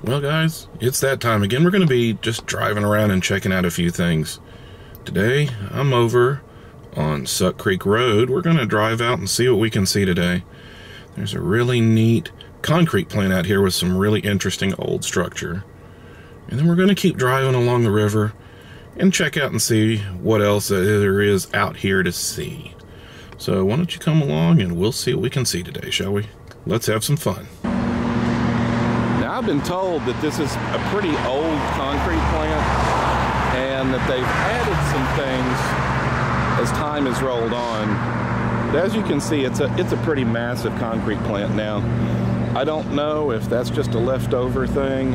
Well guys, it's that time again. We're going to be just driving around and checking out a few things. Today, I'm over on Suck Creek Road. We're going to drive out and see what we can see today. There's a really neat concrete plant out here with some really interesting old structure. And then we're going to keep driving along the river and check out and see what else there is out here to see. So why don't you come along and we'll see what we can see today, shall we? Let's have some fun. Now, I've been told that this is a pretty old concrete plant and that they've added some things as time has rolled on. But as you can see, it's a pretty massive concrete plant now. I don't know if that's just a leftover thing.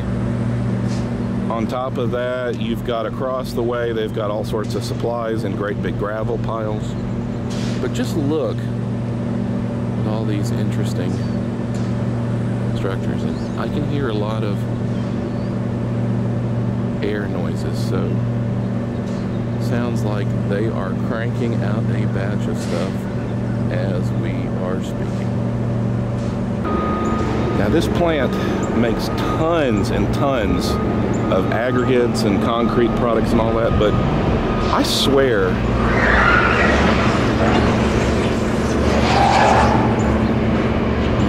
On top of that, you've got across the way, they've got all sorts of supplies in great big gravel piles. But just look at all these interesting structures, and I can hear a lot of air noises, so sounds like they are cranking out a batch of stuff as we are speaking. Now this plant makes tons and tons of aggregates and concrete products and all that, but I swear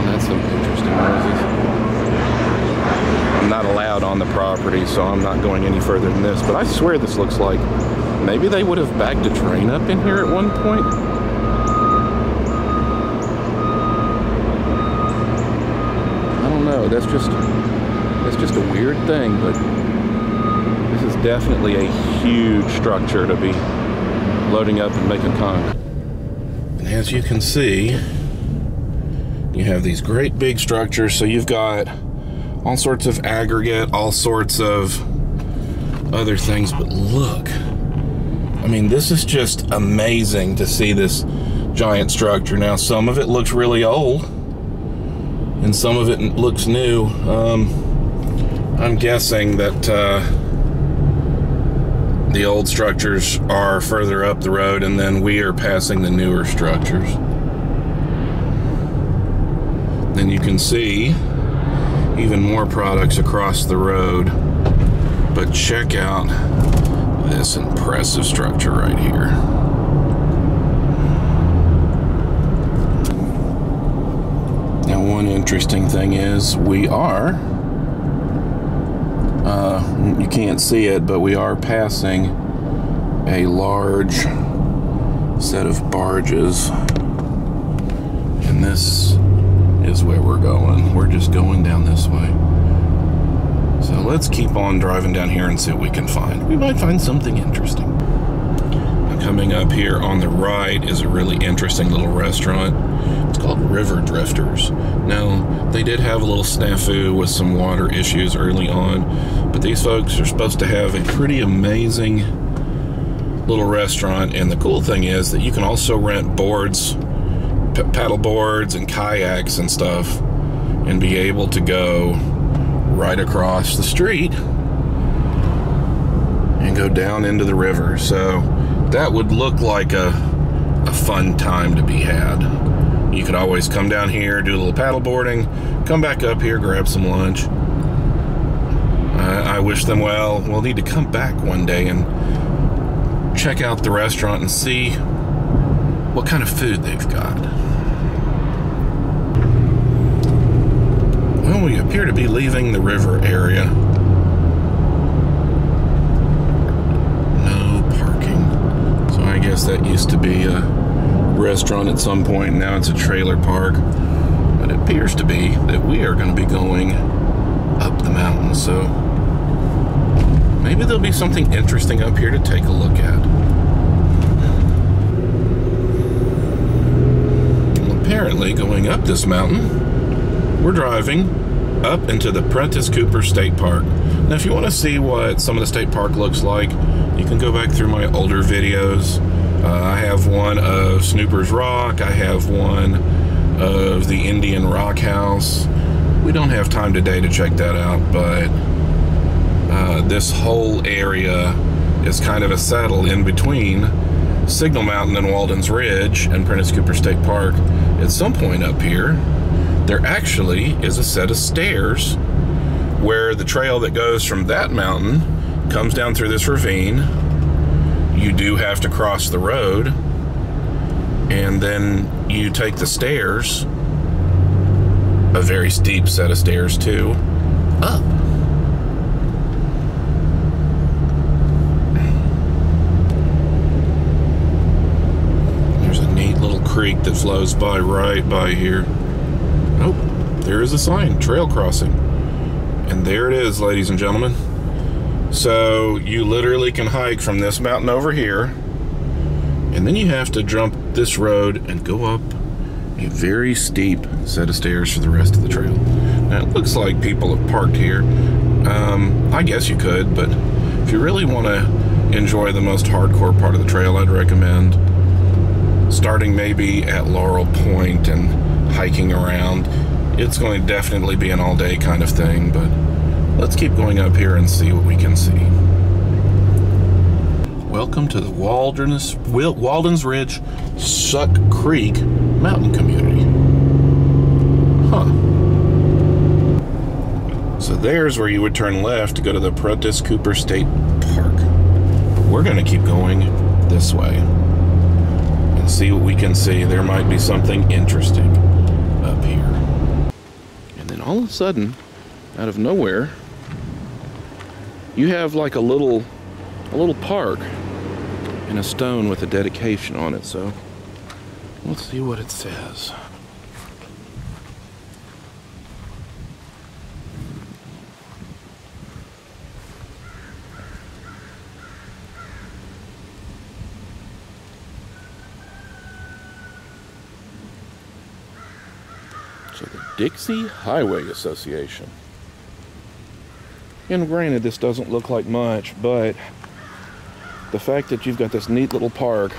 that's some interesting noises. I'm not allowed on the property, so I'm not going any further than this, but I swear this looks like maybe they would have backed a train up in here at one point. I don't know, that's just a weird thing, but this is definitely a huge structure to be loading up and making concrete. And as you can see, you have these great big structures, so you've got all sorts of aggregate, all sorts of other things, but look, I mean, this is just amazing to see this giant structure. Now, some of it looks really old, and some of it looks new. I'm guessing that the old structures are further up the road, and then we are passing the newer structures. Then you can see even more products across the road, but check out this impressive structure right here. Now, one interesting thing is we are, you can't see it, but we are passing a large set of barges, and this is where we're going. We're just going down this way. So let's keep on driving down here and see what we can find. We might find something interesting. Now, coming up here on the right is a really interesting little restaurant. It's called River Drifters. Now, they did have a little snafu with some water issues early on, but these folks are supposed to have a pretty amazing little restaurant, and the cool thing is that you can also rent boards, paddle boards and kayaks and stuff, and be able to go right across the street and go down into the river. So that would look like a fun time to be had. You could always come down here, do a little paddle boarding, come back up here, grab some lunch. I wish them well. We'll need to come back one day and check out the restaurant and see what kind of food they've got. Well, we appear to be leaving the river area. No parking. So I guess that used to be a restaurant at some point. Now it's a trailer park. But it appears to be that we are going to be going up the mountain. So maybe there'll be something interesting up here to take a look at. Well, apparently, going up this mountain, we're driving up into the Prentice Cooper State Park. Now, if you want to see what some of the state park looks like, you can go back through my older videos. I have one of Snooper's Rock. I have one of the Indian Rock House. We don't have time today to check that out, but this whole area is kind of a saddle in between Signal Mountain and Walden's Ridge and Prentice Cooper State Park. At some point up here, there actually is a set of stairs where the trail that goes from that mountain comes down through this ravine. You do have to cross the road, and then you take the stairs, a very steep set of stairs too, up. There's a neat little creek that flows by right by here. Oh, there is a sign, trail crossing. And there it is, ladies and gentlemen. So you literally can hike from this mountain over here, and then you have to jump this road and go up a very steep set of stairs for the rest of the trail. Now, it looks like people have parked here. I guess you could, but if you really want to enjoy the most hardcore part of the trail, I'd recommend starting maybe at Laurel Point and hiking around. It's going to definitely be an all-day kind of thing, but let's keep going up here and see what we can see. Welcome to the Walden's Ridge Suck Creek Mountain Community. Huh. So there's where you would turn left to go to the Prentice Cooper State Park. But we're going to keep going this way and see what we can see. There might be something interesting up here. And then all of a sudden, out of nowhere, you have like a little park and a stone with a dedication on it. So let's see what it says. So the Dixie Highway Association. And granted, this doesn't look like much, but the fact that you've got this neat little park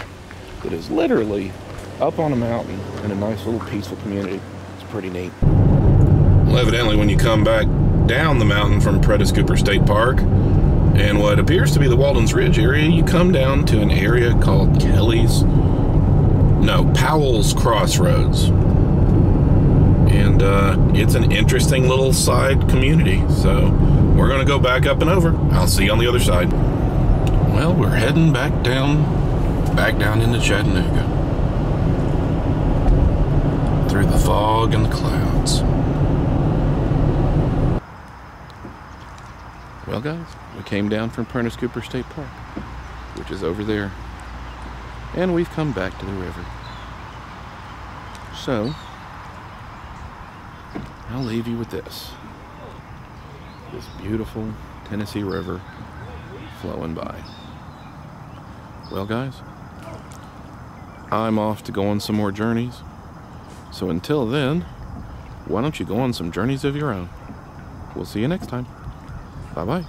that is literally up on a mountain in a nice little peaceful community is pretty neat. Well, evidently when you come back down the mountain from Prentice Cooper State Park and what appears to be the Walden's Ridge area, you come down to an area called Powells Crossroads. And it's an interesting little side community, so we're going to go back up and over. I'll see you on the other side. Well, we're heading back down into Chattanooga through the fog and the clouds. Well, guys, we came down from Prentice Cooper State Park, which is over there, and we've come back to the river. So I'll leave you with this beautiful Tennessee River flowing by. Well, guys, I'm off to go on some more journeys. So until then, why don't you go on some journeys of your own? We'll see you next time. Bye-bye.